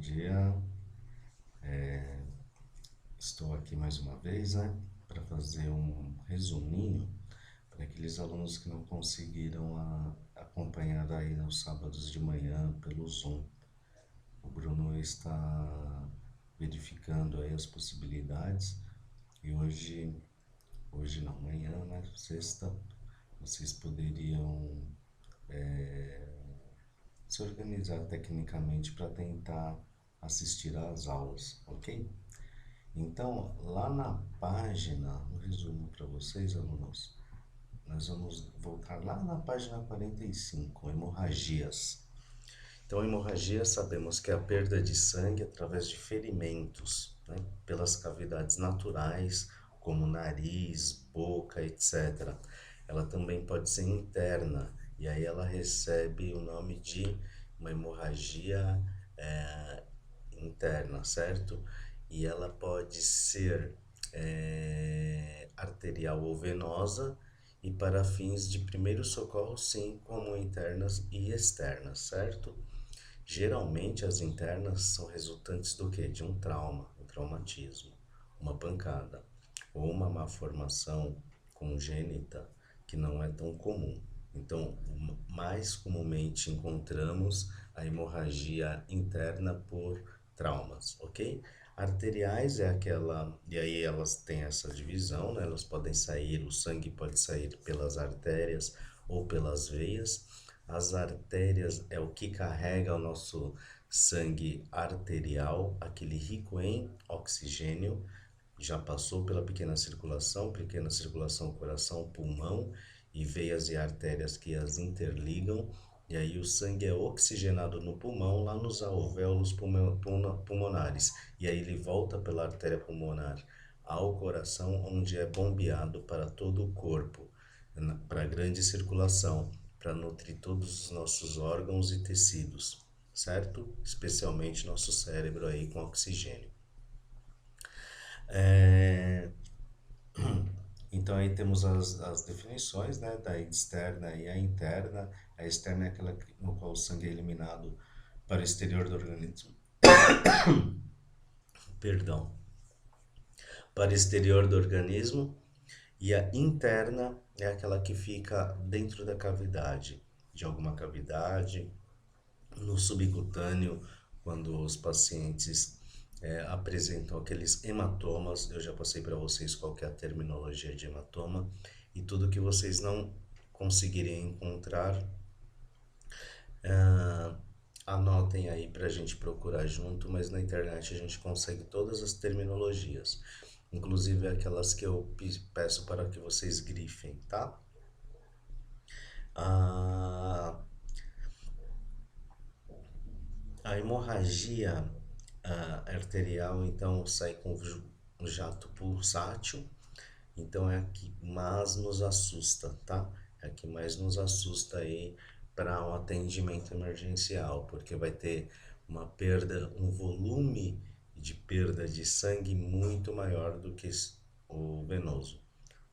dia. Estou aqui mais uma vez, né, para fazer um resuminho para aqueles alunos que não conseguiram acompanhar aí nos sábados de manhã pelo Zoom. O Bruno está verificando aí as possibilidades e hoje não, amanhã, né, sexta, vocês poderiam se organizar tecnicamente para tentar assistir às aulas, ok? Então, lá na página, um resumo para vocês, alunos, nós vamos voltar lá na página 45, hemorragias. Então, hemorragia sabemos que é a perda de sangue através de ferimentos, né, pelas cavidades naturais, como nariz, boca, etc. Ela também pode ser interna, e aí ela recebe o nome de uma hemorragia interna, certo? E ela pode ser arterial ou venosa, e para fins de primeiro socorro, sim, como internas e externas, certo? Geralmente as internas são resultantes do quê? De um trauma, um traumatismo, uma pancada ou uma malformação congênita que não é tão comum. Então, mais comumente encontramos a hemorragia interna por traumas, ok? Arteriais é aquela, e aí elas têm essa divisão, né? Elas podem sair, o sangue pode sair pelas artérias ou pelas veias. As artérias é o que carrega o nosso sangue arterial, aquele rico em oxigênio, já passou pela pequena circulação, coração, pulmão e veias e artérias que as interligam. E aí o sangue é oxigenado no pulmão, lá nos alvéolos pulmonares. E aí ele volta pela artéria pulmonar ao coração, onde é bombeado para todo o corpo, para a grande circulação, para nutrir todos os nossos órgãos e tecidos, certo? Especialmente nosso cérebro aí com oxigênio. Então aí temos as definições, né, da externa e a interna. A externa é aquela no qual o sangue é eliminado para o exterior do organismo, perdão, para o exterior do organismo, e a interna é aquela que fica dentro da cavidade, de alguma cavidade, no subcutâneo, quando os pacientes apresentam aqueles hematomas. Eu já passei para vocês qual que é a terminologia de hematoma, e tudo que vocês não conseguirem encontrar, anotem aí para a gente procurar junto, mas na internet a gente consegue todas as terminologias, inclusive aquelas que eu peço para que vocês grifem, tá? A, a hemorragia arterial, então, sai com um jato pulsátil, então é a que mais nos assusta, tá? É a que mais nos assusta aí para um atendimento emergencial, porque vai ter uma perda, um volume de perda de sangue muito maior do que o venoso.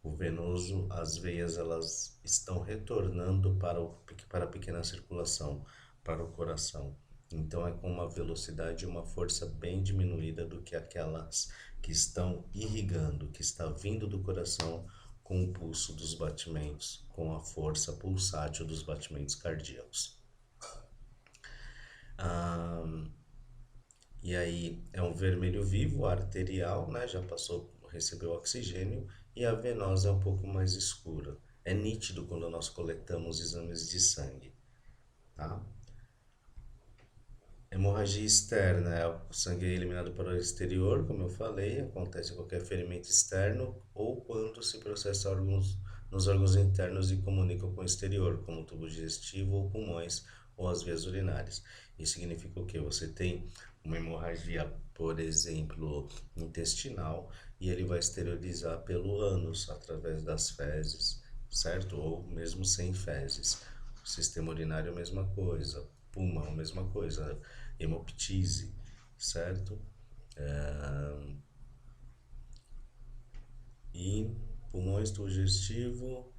O venoso, as veias elas estão retornando para a pequena circulação, para o coração. Então é com uma velocidade e uma força bem diminuída do que aquelas que estão irrigando, que está vindo do coração com o pulso dos batimentos, com a força pulsátil dos batimentos cardíacos. E aí é um vermelho vivo, arterial, né? Já passou, recebeu oxigênio, e a venosa é um pouco mais escura. É nítido quando nós coletamos exames de sangue, tá? Hemorragia externa é o sangue eliminado para o exterior, como eu falei, acontece em qualquer ferimento externo ou quando se processa nos órgãos internos e comunica com o exterior, como o tubo digestivo ou pulmões ou as vias urinárias. Isso significa o quê? Você tem uma hemorragia, por exemplo, intestinal, e ele vai exteriorizar pelo ânus, através das fezes, certo? Ou mesmo sem fezes. O sistema urinário, a mesma coisa. Pulmão, a mesma coisa. Hemoptise, certo? E pulmões, tubo digestivo,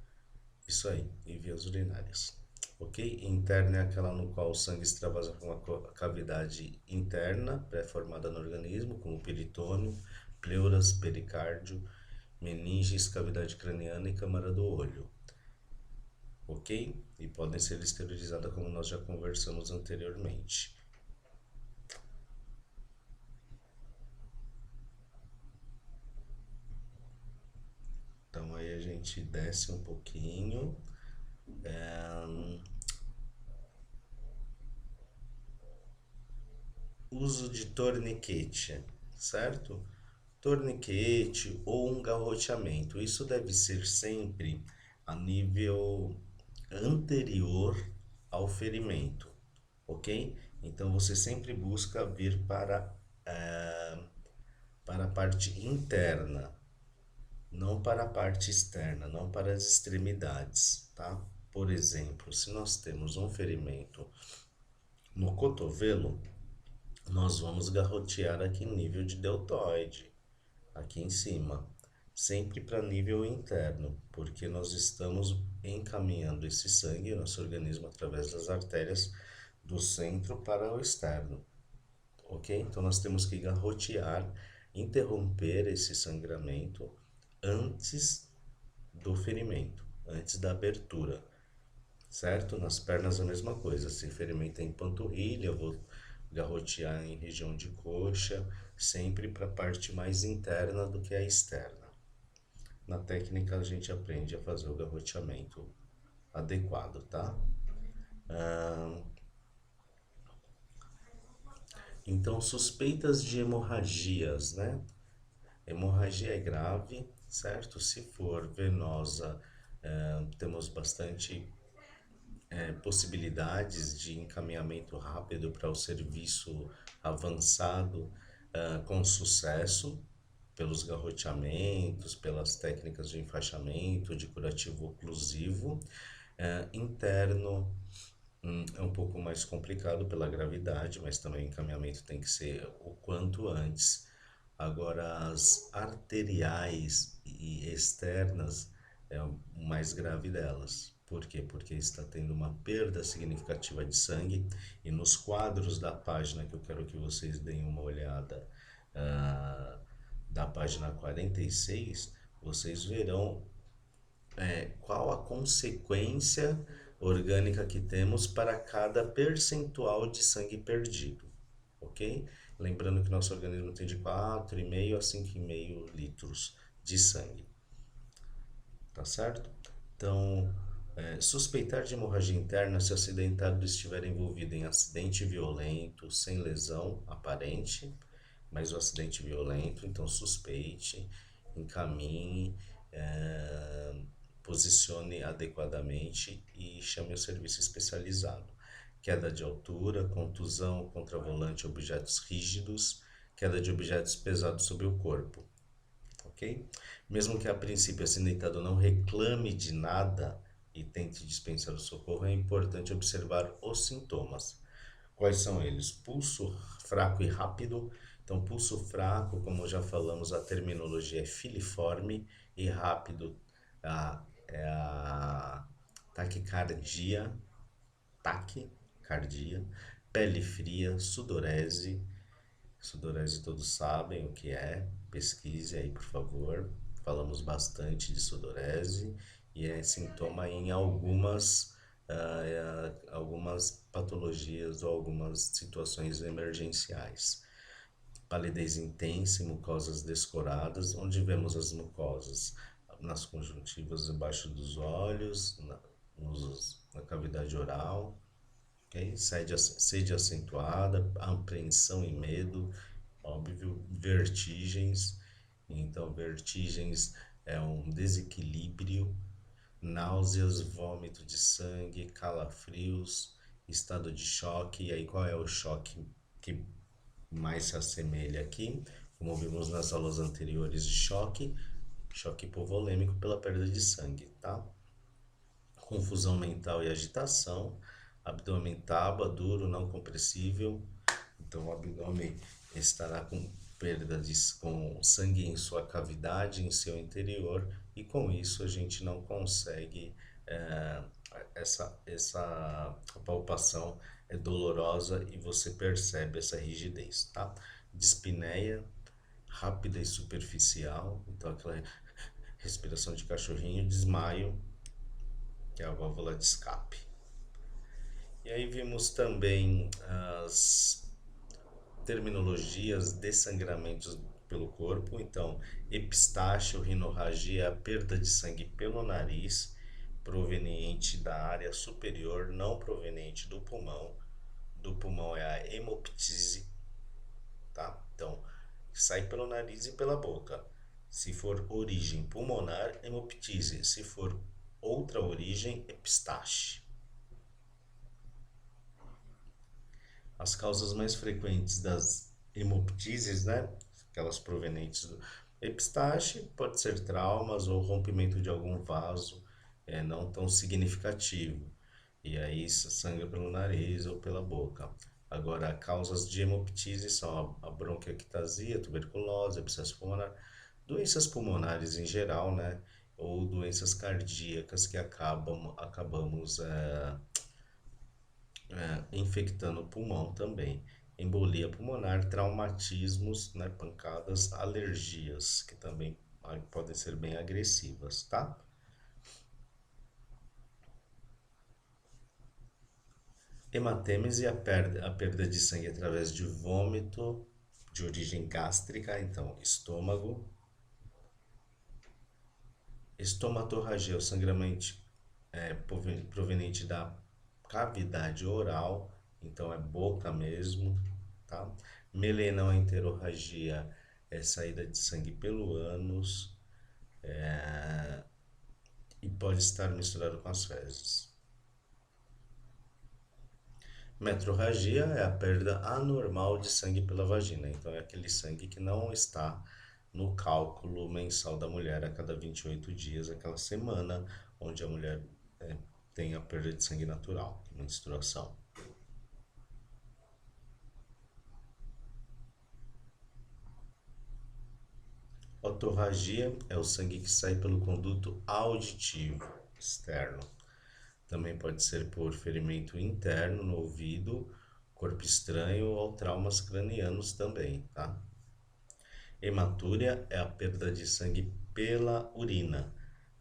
isso aí, e vias urinárias. ok? Interna é aquela no qual o sangue extravasa por uma cavidade interna pré-formada no organismo, como peritônio, pleuras, pericárdio, meninges, cavidade craniana e câmara do olho, ok? E podem ser esterilizadas como nós já conversamos anteriormente. Então aí a gente desce um pouquinho. Uso de torniquete, certo? Torniquete ou um garroteamento. Isso deve ser sempre a nível anterior ao ferimento, ok? Então você sempre busca vir para a parte interna, não para a parte externa, não para as extremidades, tá? Por exemplo, se nós temos um ferimento no cotovelo, nós vamos garrotear aqui nível de deltoide, aqui em cima, sempre para nível interno, porque nós estamos encaminhando esse sangue, nosso organismo, através das artérias do centro para o externo, ok? Então nós temos que garrotear, interromper esse sangramento antes do ferimento, antes da abertura, certo? Nas pernas a mesma coisa, se ferimento é em panturrilha, eu vou garrotear em região de coxa, sempre para a parte mais interna do que a externa. Na técnica a gente aprende a fazer o garroteamento adequado, tá? Então, suspeitas de hemorragias, né? Hemorragia é grave, certo? Se for venosa, temos bastante possibilidades de encaminhamento rápido para o serviço avançado com sucesso, pelos garroteamentos, pelas técnicas de enfaixamento, de curativo oclusivo. Interno é um pouco mais complicado pela gravidade, mas também o encaminhamento tem que ser o quanto antes. Agora, as arteriais e externas é o mais grave delas. Por quê? Porque está tendo uma perda significativa de sangue e nos quadros da página que eu quero que vocês deem uma olhada, da página 46, vocês verão qual a consequência orgânica que temos para cada percentual de sangue perdido, ok? Lembrando que nosso organismo tem de 4,5 a 5,5 litros de sangue, tá certo? Então, suspeitar de hemorragia interna se o acidentado estiver envolvido em acidente violento, sem lesão aparente, mas o acidente violento, então suspeite, encaminhe, posicione adequadamente e chame o serviço especializado. Queda de altura, contusão contra volante, objetos rígidos, queda de objetos pesados sobre o corpo, ok? Mesmo que a princípio o acidentado não reclame de nada e tente dispensar o socorro, é importante observar os sintomas. Quais são eles? Pulso fraco e rápido. Então, pulso fraco, como já falamos, a terminologia é filiforme, e rápido é a taquicardia, taquicardia, pele fria, sudorese. Sudorese todos sabem o que é, pesquise aí por favor. Falamos bastante de sudorese e é sintoma em algumas patologias ou algumas situações emergenciais. Palidez intensa e mucosas descoradas, onde vemos as mucosas nas conjuntivas embaixo dos olhos, na cavidade oral, ok? Sede acentuada, apreensão e medo, óbvio, vertigens. Então, vertigens é um desequilíbrio, náuseas, vômito de sangue, calafrios, estado de choque. E aí, qual é o choque que mais se assemelha aqui? Como vimos nas aulas anteriores de choque, choque hipovolêmico pela perda de sangue, tá? Confusão mental e agitação, abdômen tábua, duro, não compressível. Então, o abdômen estará com perda com sangue em sua cavidade, em seu interior, e com isso a gente não consegue essa palpação é dolorosa e você percebe essa rigidez, tá? Dispneia, rápida e superficial, então aquela respiração de cachorrinho, desmaio, que é a válvula de escape. E aí vimos também as terminologias de sangramentos pelo corpo. Então, epistaxe ou rinorragia é a perda de sangue pelo nariz, proveniente da área superior, não proveniente do pulmão. Do pulmão é a hemoptise, tá? Então, sai pelo nariz e pela boca. Se for origem pulmonar, hemoptise. Se for outra origem, epistaxe. As causas mais frequentes das hemoptises, né? Aquelas provenientes do epistaxe, pode ser traumas ou rompimento de algum vaso não tão significativo. E aí sangra pelo nariz ou pela boca. Agora, causas de hemoptise são a bronquiectasia, tuberculose, abscesso pulmonar, doenças pulmonares em geral, né? Ou doenças cardíacas que acabamos infectando o pulmão também. Embolia pulmonar, traumatismos, né, pancadas, alergias, que também podem ser bem agressivas, tá? Hematêmese é a perda de sangue através de vômito de origem gástrica, então estômago. Estomatorragia, o sangramento proveniente da cavidade oral, então é boca mesmo, tá? Melenoenterorragia é saída de sangue pelo ânus e pode estar misturado com as fezes. Metrorragia é a perda anormal de sangue pela vagina, então é aquele sangue que não está no cálculo mensal da mulher a cada 28 dias, aquela semana onde a mulher tem a perda de sangue natural, menstruação. Otorragia é o sangue que sai pelo conduto auditivo externo. Também pode ser por ferimento interno no ouvido, corpo estranho ou traumas cranianos também, tá? Hematúria é a perda de sangue pela urina.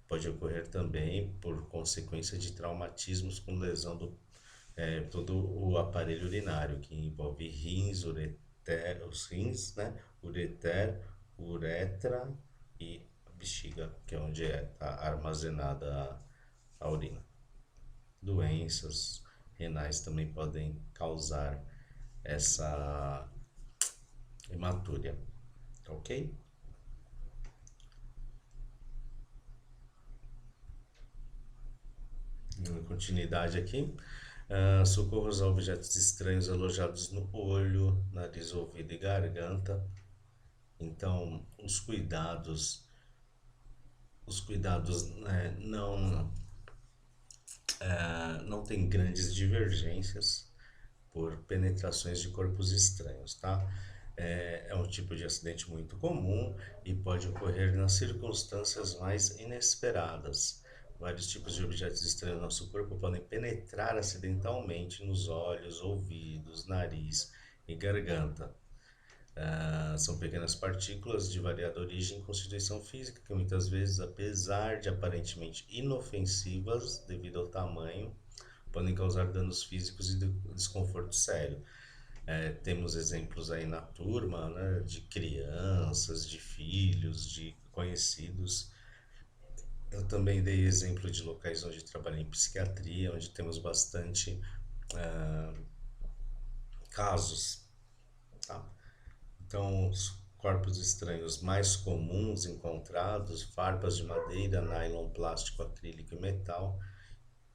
Pode ocorrer também por consequência de traumatismos com lesão do todo o aparelho urinário, que envolve rins, os rins, né? Ureter, uretra e bexiga, que é onde está armazenada a urina. Doenças renais também podem causar essa hematúria, ok? Dando continuidade aqui. Socorros a objetos estranhos alojados no olho, nariz, ouvido e garganta. Então, os cuidados não tem grandes divergências por penetrações de corpos estranhos, tá? É um tipo de acidente muito comum e pode ocorrer nas circunstâncias mais inesperadas. Vários tipos de objetos estranhos no nosso corpo podem penetrar acidentalmente nos olhos, ouvidos, nariz e garganta. São pequenas partículas de variada origem e constituição física que muitas vezes, apesar de aparentemente inofensivas devido ao tamanho, podem causar danos físicos e desconforto sério. Temos exemplos aí na turma, né, de crianças, de filhos, de conhecidos. Eu também dei exemplo de locais onde trabalhei em psiquiatria, onde temos bastante casos, tá? Então, os corpos estranhos mais comuns encontrados, farpas de madeira, nylon, plástico, acrílico e metal,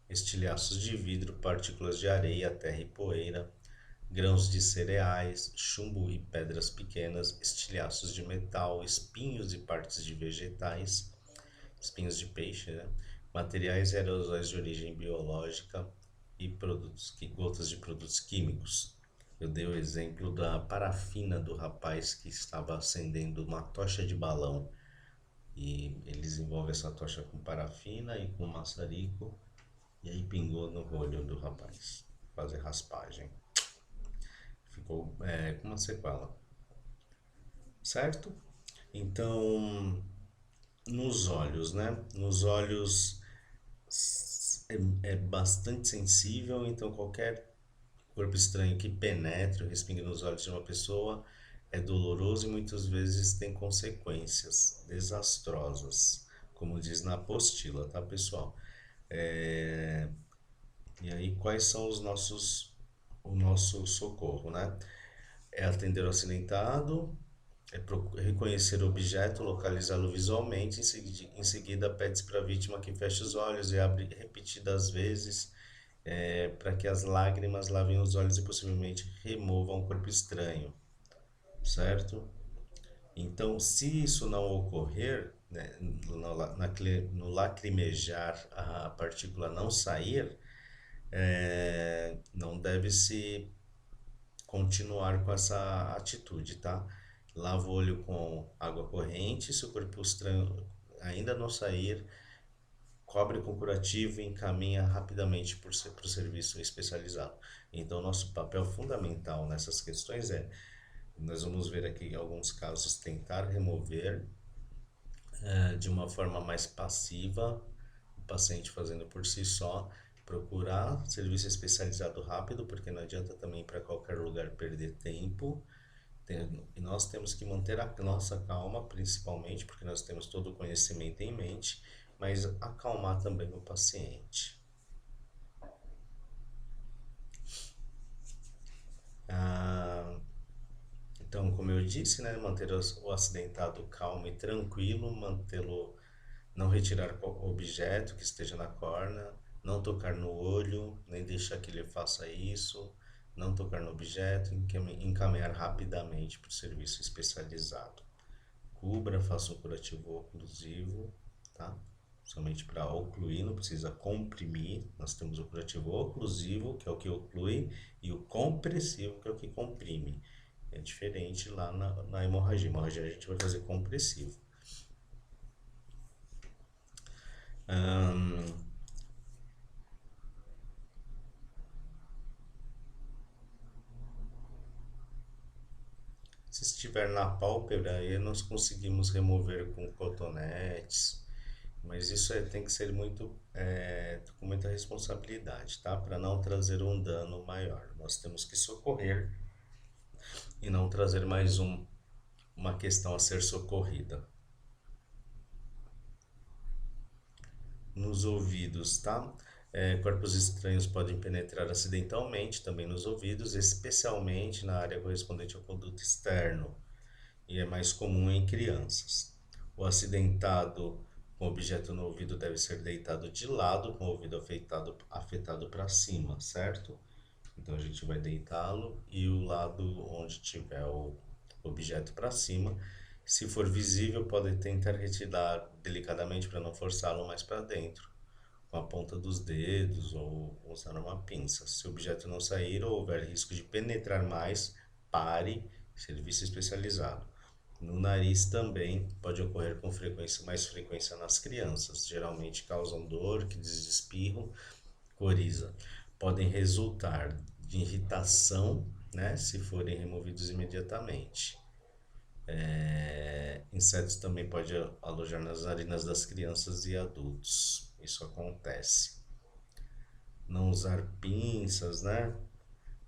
estilhaços de vidro, partículas de areia, terra e poeira, grãos de cereais, chumbo e pedras pequenas, estilhaços de metal, espinhos e partes de vegetais, espinhos de peixe, né? Materiais e aerosóis de origem biológica e gotas de produtos químicos. Eu dei o exemplo da parafina do rapaz que estava acendendo uma tocha de balão e ele desenvolve essa tocha com parafina e com maçarico E aí pingou no olho do rapaz. Fazer raspagem. Ficou com uma sequela, certo? Então, nos olhos, né? Nos olhos é bastante sensível, então qualquer corpo estranho que penetre ou respingue nos olhos de uma pessoa é doloroso e muitas vezes tem consequências desastrosas, como diz na apostila, tá, pessoal? É, E aí, quais são o nosso socorro, né? É atender o acidentado, reconhecer o objeto, localizá-lo visualmente, em seguida pede-se para a vítima que feche os olhos e abre repetidas vezes para que as lágrimas lavem os olhos e possivelmente removam o corpo estranho, certo? Então, se isso não ocorrer, né, no lacrimejar a partícula não sair, não deve se continuar com essa atitude, tá? Lava o olho com água corrente, se o corpo estranho ainda não sair, cobre com curativo e encaminha rapidamente para o serviço especializado. Então, nosso papel fundamental nessas questões nós vamos ver aqui alguns casos, tentar remover de uma forma mais passiva, o paciente fazendo por si só, procurar serviço especializado rápido, porque não adianta também para qualquer lugar perder tempo. E nós temos que manter a nossa calma, principalmente, porque nós temos todo o conhecimento em mente, mas acalmar também o paciente. Ah, então, como eu disse, né, manter o acidentado calmo e tranquilo, mantê-lo, não retirar objeto que esteja na córnea, não tocar no olho, nem deixar que ele faça isso, não tocar no objeto, encaminhar rapidamente para o serviço especializado. Cubra, faça um curativo oclusivo, tá? Somente para ocluir, não precisa comprimir. Nós temos o curativo oclusivo, que é o que oclui, e o compressivo, que é o que comprime. É diferente lá na hemorragia. Hemorragia a gente vai fazer compressivo. Ahn, Se estiver na pálpebra, aí nós conseguimos remover com cotonetes, mas isso tem que ser com muita responsabilidade, tá? Para não trazer um dano maior. Nós temos que socorrer e não trazer uma questão a ser socorrida. Nos ouvidos, tá? Corpos estranhos podem penetrar acidentalmente também nos ouvidos, especialmente na área correspondente ao conduto externo, e é mais comum em crianças. O acidentado com objeto no ouvido deve ser deitado de lado, com o ouvido afetado para cima, certo? Então a gente vai deitá-lo e o lado onde tiver o objeto para cima. Se for visível, pode tentar retirar delicadamente para não forçá-lo mais para dentro, com a ponta dos dedos ou usar uma pinça. Se o objeto não sair ou houver risco de penetrar mais, pare, serviço especializado. No nariz também pode ocorrer com mais frequência nas crianças, geralmente causam dor, crises de espirro, coriza. Podem resultar de irritação, né, se forem removidos imediatamente. Insetos também podem alojar nas narinas das crianças e adultos. Isso acontece. Não usar pinças, né?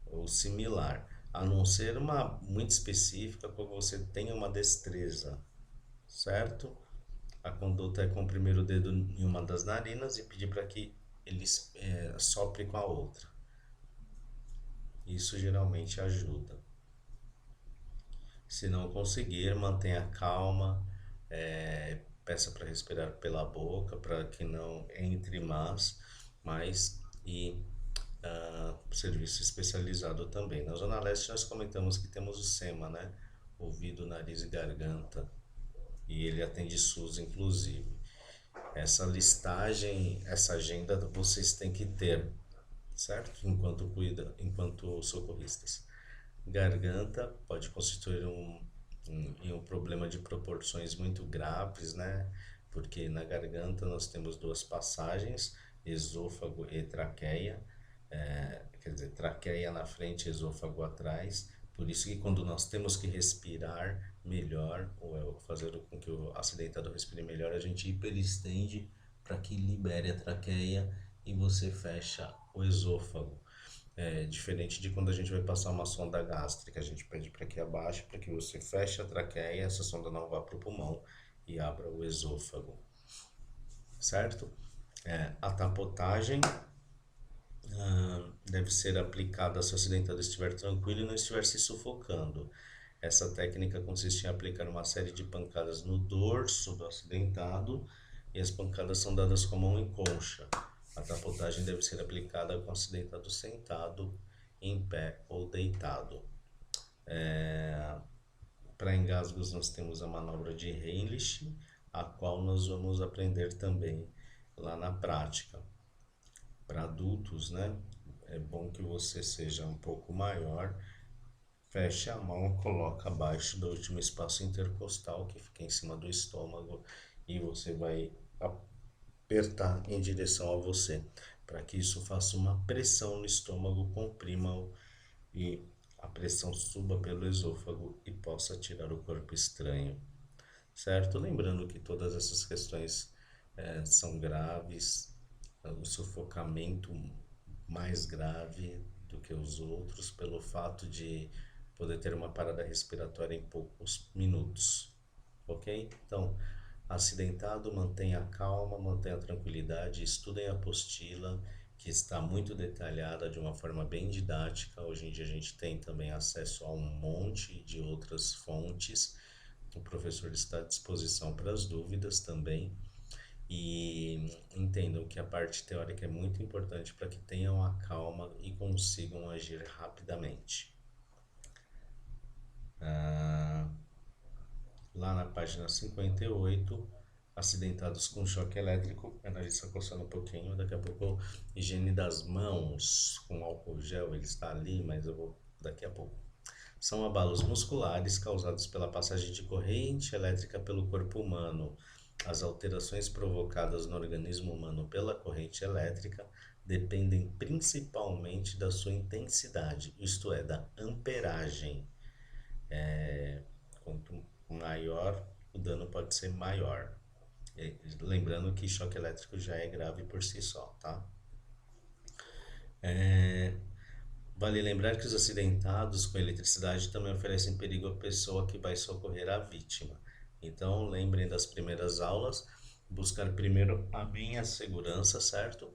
Ou similar. A não ser uma muito específica, quando você tenha uma destreza, certo? A conduta é comprimir o dedo em uma das narinas e pedir para que ele sopre com a outra. Isso geralmente ajuda. Se não conseguir, mantenha calma, peça para respirar pela boca, para que não entre mais e serviço especializado também. Na Zona Leste nós comentamos que temos o SEMA, né? Ouvido, nariz e garganta, e ele atende SUS inclusive. Essa listagem, essa agenda vocês têm que ter, certo? Enquanto socorristas. Garganta pode constituir um problema de proporções muito graves, né? Porque na garganta nós temos duas passagens, esôfago e traqueia, quer dizer, traqueia na frente, esôfago atrás. Por isso que quando nós temos que respirar melhor, ou fazer com que o acidentado respire melhor, a gente hiperestende para que libere a traqueia e você fecha o esôfago. É diferente de quando a gente vai passar uma sonda gástrica, a gente pede para que abaixe, para que você feche a traqueia, essa sonda não vá para o pulmão e abra o esôfago, certo? A tapotagem deve ser aplicada se o acidentado estiver tranquilo e não estiver se sufocando. Essa técnica consiste em aplicar uma série de pancadas no dorso do acidentado e as pancadas são dadas com a mão em concha. A tapotagem deve ser aplicada com o acidentado sentado, em pé ou deitado. Para engasgos, nós temos a manobra de Heimlich, a qual nós vamos aprender também lá na prática. Para adultos, né? É bom que você seja um pouco maior. Feche a mão, coloca abaixo do último espaço intercostal que fica em cima do estômago e você vai apertar em direção a você, para que isso faça uma pressão no estômago, comprima e a pressão suba pelo esôfago e possa tirar o corpo estranho, certo? Lembrando que todas essas questões são graves, o sufocamento mais grave do que os outros, pelo fato de poder ter uma parada respiratória em poucos minutos, ok? Então, acidentado, mantenha a calma, mantenha a tranquilidade, estudem a apostila, que está muito detalhada de uma forma bem didática. Hoje em dia a gente tem também acesso a um monte de outras fontes. O professor está à disposição para as dúvidas também. E entendam que a parte teórica é muito importante para que tenham a calma e consigam agir rapidamente. Lá na página 58, acidentados com choque elétrico, a nariz está coçando um pouquinho, daqui a pouco higiene das mãos com álcool gel, ele está ali, mas eu vou daqui a pouco. São abalos musculares causados pela passagem de corrente elétrica pelo corpo humano. As alterações provocadas no organismo humano pela corrente elétrica dependem principalmente da sua intensidade, isto é, da amperagem. Quanto maior, o dano pode ser maior. Lembrando que choque elétrico já é grave por si só, tá? Vale lembrar que os acidentados com eletricidade também oferecem perigo à pessoa que vai socorrer a vítima. Então, lembrem das primeiras aulas, buscar primeiro a minha segurança, certo?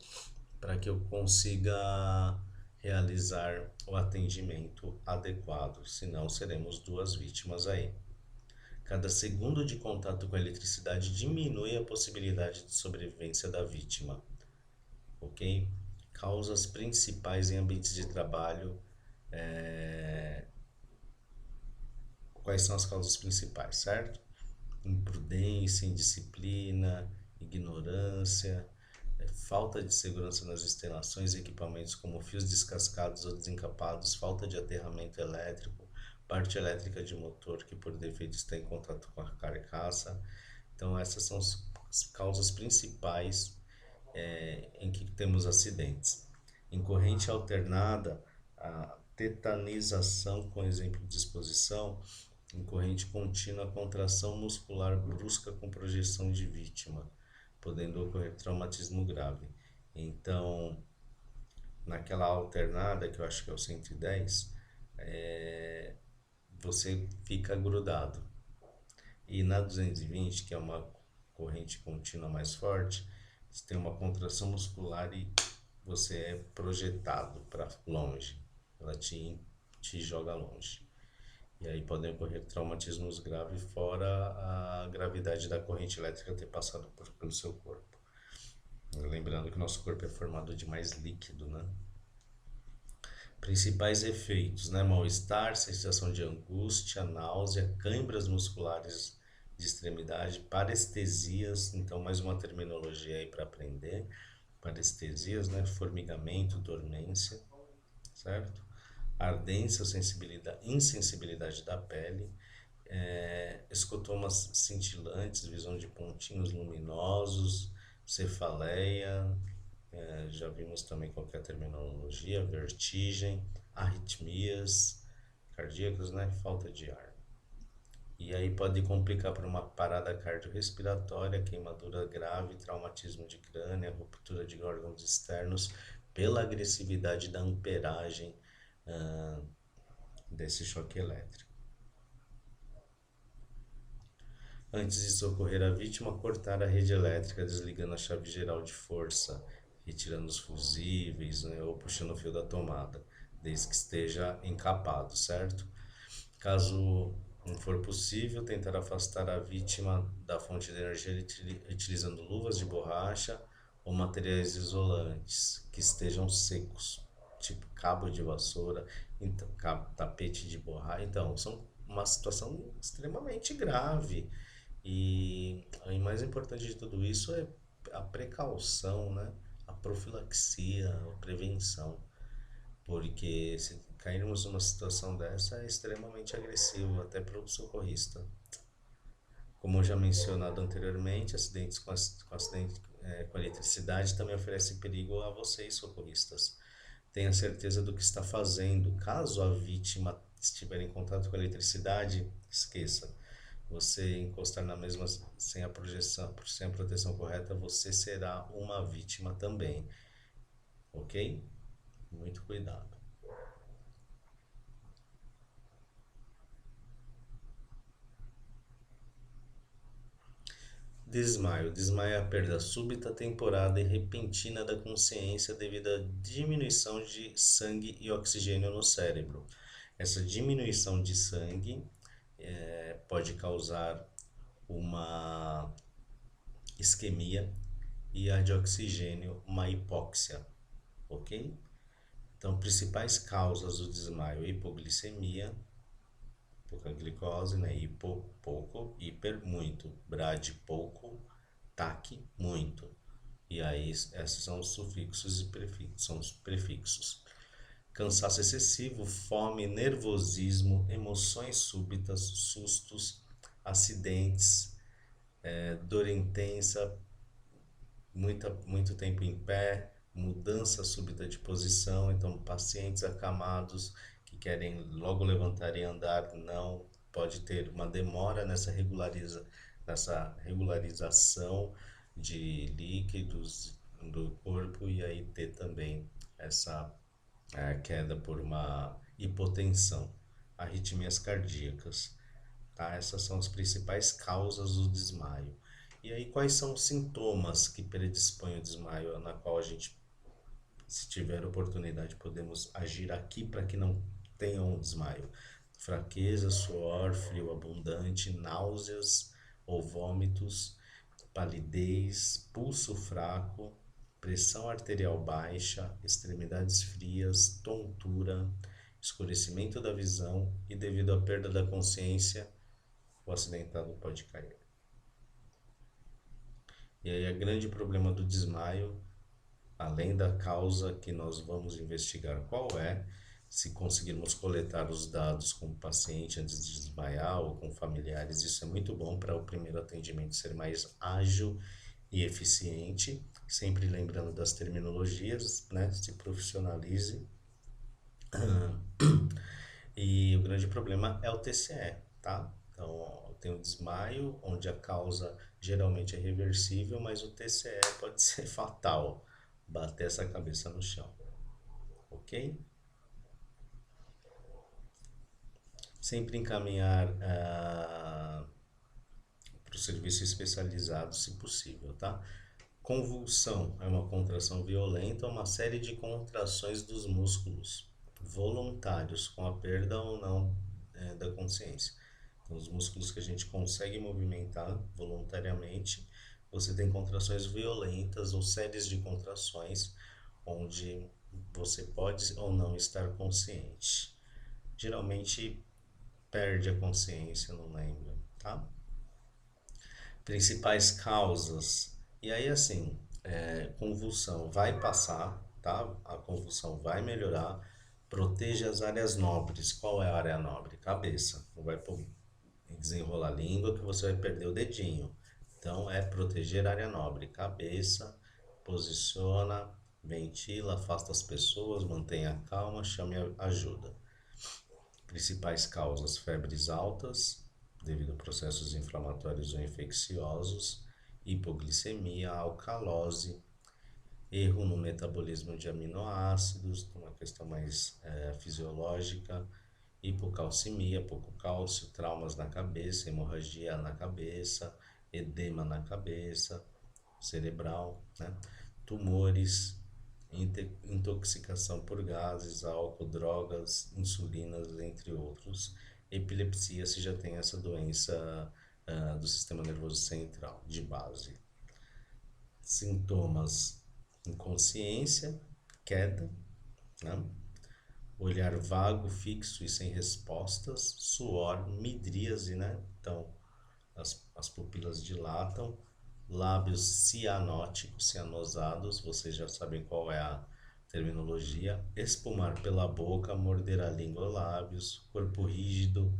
Para que eu consiga realizar o atendimento adequado, senão seremos duas vítimas aí. Cada segundo de contato com a eletricidade diminui a possibilidade de sobrevivência da vítima, ok? Causas principais em ambientes de trabalho. Quais são as causas principais, certo? Imprudência, indisciplina, ignorância, falta de segurança nas instalações e equipamentos como fios descascados ou desencapados, falta de aterramento elétrico, parte elétrica de motor que por defeito está em contato com a carcaça. Então essas são as causas principais em que temos acidentes. Em corrente alternada, a tetanização com exemplo de exposição, em corrente contínua, a contração muscular brusca com projeção de vítima, podendo ocorrer traumatismo grave. Então, naquela alternada, que eu acho que é o 110, você fica grudado. E na 220, que é uma corrente contínua mais forte, você tem uma contração muscular e você é projetado para longe. Ela te joga longe. E aí podem ocorrer traumatismos graves, fora a gravidade da corrente elétrica ter passado pelo seu corpo. Lembrando que o nosso corpo é formado de mais líquido, né? Principais efeitos, né? Mal-estar, sensação de angústia, náusea, câimbras musculares de extremidade, parestesias, então mais uma terminologia aí para aprender. Parestesias, né? Formigamento, dormência, certo? Ardência, sensibilidade, insensibilidade da pele, escotomas cintilantes, visão de pontinhos luminosos, cefaleia, Já vimos também qual que é a terminologia, vertigem, arritmias cardíacas, né? Falta de ar. E aí pode complicar por uma parada cardiorrespiratória, queimadura grave, traumatismo de crânio, ruptura de órgãos externos, pela agressividade da amperagem ah, desse choque elétrico. Antes de socorrer a vítima, cortar a rede elétrica, desligando a chave geral de força, retirando os fusíveis, né, ou puxando o fio da tomada, desde que esteja encapado, certo? Caso não for possível, tentar afastar a vítima da fonte de energia utilizando luvas de borracha ou materiais isolantes que estejam secos, tipo cabo de vassoura, então, tapete de borracha. Então, são uma situação extremamente grave. E mais importante de tudo isso é a precaução, né? A profilaxia, a prevenção. Porque se cairmos numa situação dessa é extremamente agressivo até para o socorrista. Como já mencionado anteriormente, acidentes com eletricidade também oferecem perigo a vocês, socorristas. Tenha certeza do que está fazendo. Caso a vítima estiver em contato com a eletricidade, esqueça. Você encostar na mesma sem a projeção, sem a proteção correta, você será uma vítima também. Ok? Muito cuidado. Desmaio. Desmaio é a perda súbita, temporária e repentina da consciência devido à diminuição de sangue e oxigênio no cérebro. Essa diminuição de sangue pode causar uma isquemia e a de oxigênio, uma hipóxia, ok? Então, principais causas do desmaio: hipoglicemia, pouca glicose, né? Hipo, pouco, hiper, muito, brad, pouco, taque, muito. E aí, esses são os sufixos e prefixos, são os prefixos. Cansaço excessivo, fome, nervosismo, emoções súbitas, sustos, acidentes, dor intensa, muito tempo em pé, mudança súbita de posição. Então, pacientes acamados que querem logo levantar e andar, não, pode ter uma demora nessa regularização de líquidos do corpo e aí ter também essa queda por uma hipotensão, arritmias cardíacas, tá? Essas são as principais causas do desmaio. E aí, quais são os sintomas que predispõem ao desmaio, na qual a gente, se tiver oportunidade, podemos agir aqui para que não tenha um desmaio? Fraqueza, suor, frio abundante, náuseas ou vômitos, palidez, pulso fraco, pressão arterial baixa, extremidades frias, tontura, escurecimento da visão e, devido à perda da consciência, o acidentado pode cair. E aí, o grande problema do desmaio, além da causa que nós vamos investigar qual é, se conseguirmos coletar os dados com o paciente antes de desmaiar ou com familiares, isso é muito bom para o primeiro atendimento ser mais ágil e eficiente, sempre lembrando das terminologias, né? Se profissionalize. E o grande problema é o TCE, tá? Então, tem o desmaio, onde a causa geralmente é reversível, mas o TCE pode ser fatal, bater essa cabeça no chão, ok? Sempre encaminhar para o serviço especializado, se possível, tá? Convulsão é uma contração violenta, uma série de contrações dos músculos voluntários com a perda ou não da consciência. Então, os músculos que a gente consegue movimentar voluntariamente, você tem contrações violentas ou séries de contrações onde você pode ou não estar consciente. Geralmente perde a consciência, não lembra, tá? Principais causas. E aí, assim, convulsão vai passar, tá? A convulsão vai melhorar. Proteja as áreas nobres. Qual é a área nobre? Cabeça. Não vai desenrolar a língua que você vai perder o dedinho. Então, é proteger a área nobre. Cabeça, posiciona Ventila, afasta as pessoas, mantenha a calma, chame ajuda. Principais causas: febres altas, devido a processos inflamatórios ou infecciosos, hipoglicemia, alcalose, erro no metabolismo de aminoácidos, uma questão mais fisiológica, hipocalcemia, pouco cálcio, traumas na cabeça, hemorragia na cabeça, edema na cabeça, cerebral, né? Tumores, intoxicação por gases, álcool, drogas, insulinas, entre outros. Epilepsia, se já tem essa doença do sistema nervoso central, de base. Sintomas: inconsciência, queda, né? Olhar vago, fixo e sem respostas, suor, midríase, né? Então, as pupilas dilatam, lábios cianóticos, cianosados, vocês já sabem qual é a terminologia, espumar pela boca, morder a língua ou lábios, corpo rígido,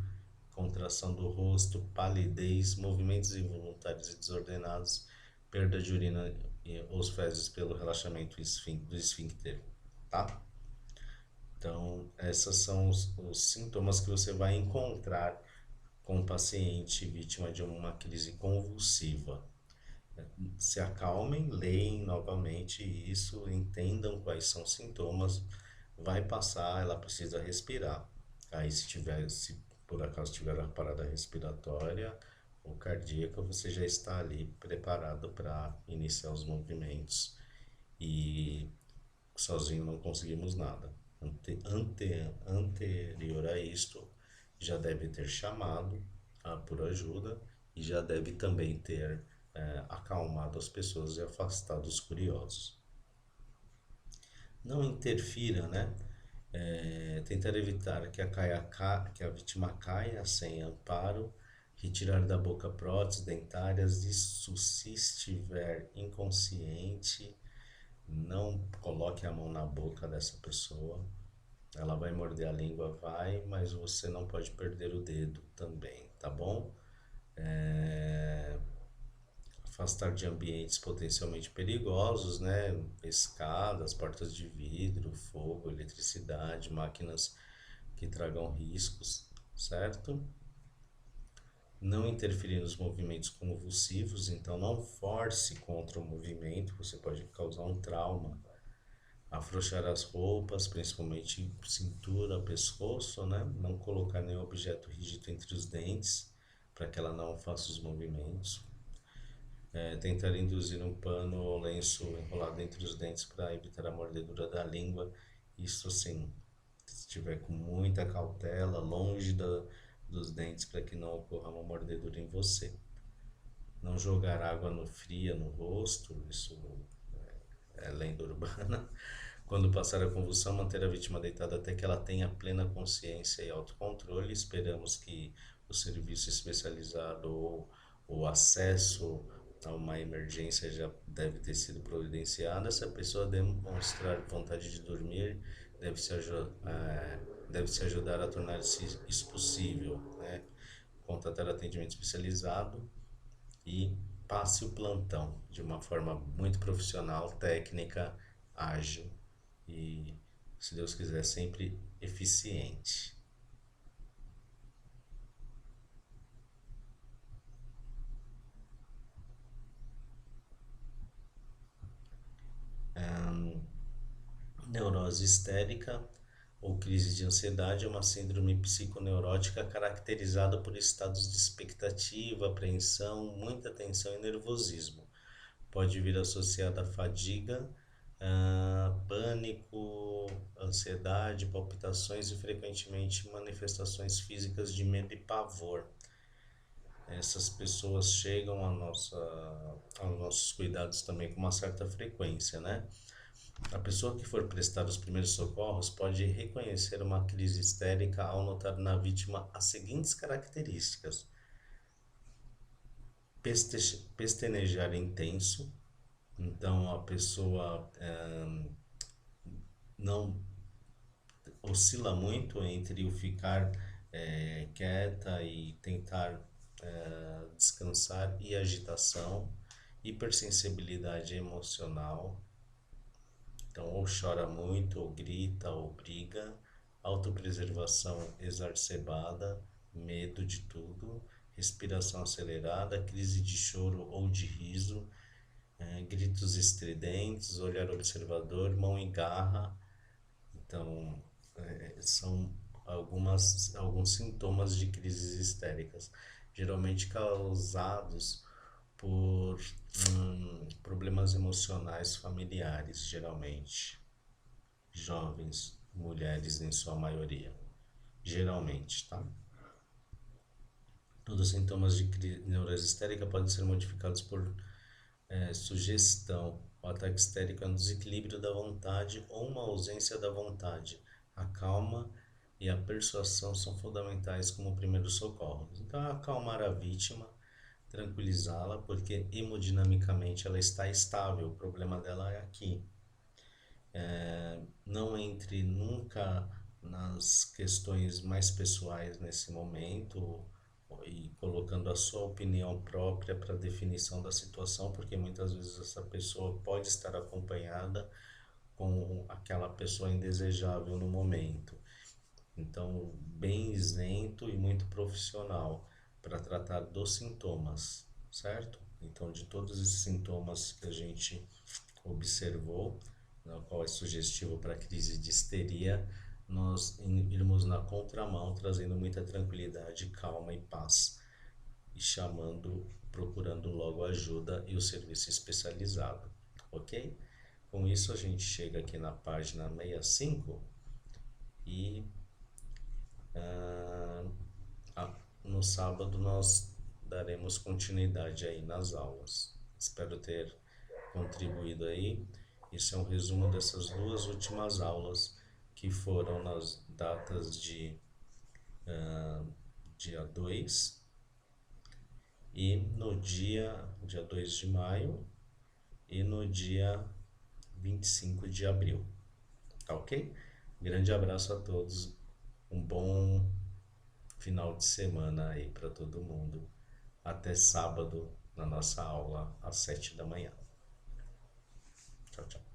contração do rosto, palidez, movimentos involuntários e desordenados, perda de urina ou fezes pelo relaxamento do esfíncter, tá? Então, esses são os sintomas que você vai encontrar com o paciente vítima de uma crise convulsiva. Se acalmem, leem novamente isso, entendam quais são os sintomas, vai passar, ela precisa respirar. Aí se por acaso tiver uma parada respiratória ou cardíaca, você já está ali preparado para iniciar os movimentos e sozinho não conseguimos nada. Anterior a isto, já deve ter chamado por ajuda e já deve também ter acalmado as pessoas e afastado os curiosos. Não interfira, né? Tentar evitar que a vítima caia sem amparo, retirar da boca próteses dentárias, isso se estiver inconsciente, não coloque a mão na boca dessa pessoa. Ela vai morder a língua, vai, mas você não pode perder o dedo também, tá bom? Afastar de ambientes potencialmente perigosos, né? Escadas, portas de vidro, fogo, eletricidade, máquinas que tragam riscos, certo? Não interferir nos movimentos convulsivos, então não force contra o movimento, você pode causar um trauma. Afrouxar as roupas, principalmente cintura, pescoço, né? Não colocar nenhum objeto rígido entre os dentes, para que ela não faça os movimentos. Tentar induzir um pano ou lenço enrolado entre os dentes para evitar a mordedura da língua. Isso sim, se estiver com muita cautela, longe dos dentes, para que não ocorra uma mordedura em você. Não jogar água fria no rosto, isso é lenda urbana. Quando passar a convulsão, manter a vítima deitada até que ela tenha plena consciência e autocontrole. Esperamos que o serviço especializado ou o acesso a uma emergência já deve ter sido providenciado. Se a pessoa demonstrar vontade de dormir, deve se ajudar a tornar isso possível, né? Contratar atendimento especializado e passe o plantão de uma forma muito profissional, técnica, ágil e, se Deus quiser, sempre eficiente. Neurose histérica ou crise de ansiedade é uma síndrome psiconeurótica caracterizada por estados de expectativa, apreensão, muita tensão e nervosismo. Pode vir associada a fadiga, pânico, ansiedade, palpitações e frequentemente manifestações físicas de medo e pavor. Essas pessoas chegam aos nossos cuidados também com uma certa frequência, né? A pessoa que for prestar os primeiros socorros pode reconhecer uma crise histérica ao notar na vítima as seguintes características: pestanejar intenso, então a pessoa não oscila muito entre o ficar quieta e tentar descansar e agitação, hipersensibilidade emocional, Então, ou chora muito, ou grita, ou briga, autopreservação exacerbada, medo de tudo, respiração acelerada, crise de choro ou de riso, gritos estridentes, olhar observador, mão em garra. Então, são alguns sintomas de crises histéricas, geralmente causados por problemas emocionais familiares, geralmente jovens, mulheres em sua maioria, geralmente, tá? Todos os sintomas de neurose histérica podem ser modificados por sugestão. O ataque histérico é um desequilíbrio da vontade ou uma ausência da vontade. A calma e a persuasão são fundamentais como primeiros socorros. Então, é acalmar a vítima, tranquilizá-la, porque hemodinamicamente ela está estável. O problema dela é aqui. Não entre nunca nas questões mais pessoais nesse momento e colocando a sua opinião própria para definição da situação, porque muitas vezes essa pessoa pode estar acompanhada com aquela pessoa indesejável no momento. Então, bem isento e muito profissional para tratar dos sintomas, certo? Então, de todos esses sintomas que a gente observou, no qual é sugestivo para a crise de histeria, nós irmos na contramão, trazendo muita tranquilidade, calma e paz, e procurando logo ajuda e o serviço especializado, ok? Com isso a gente chega aqui na página 65 e no sábado nós daremos continuidade aí nas aulas. Espero ter contribuído aí. Isso é um resumo dessas duas últimas aulas que foram nas datas de dia 2 e no dia 2 de maio e no dia 25 de abril. Tá ok? Grande abraço a todos. Um bom final de semana aí para todo mundo. Até sábado na nossa aula às 7 da manhã. Tchau, tchau.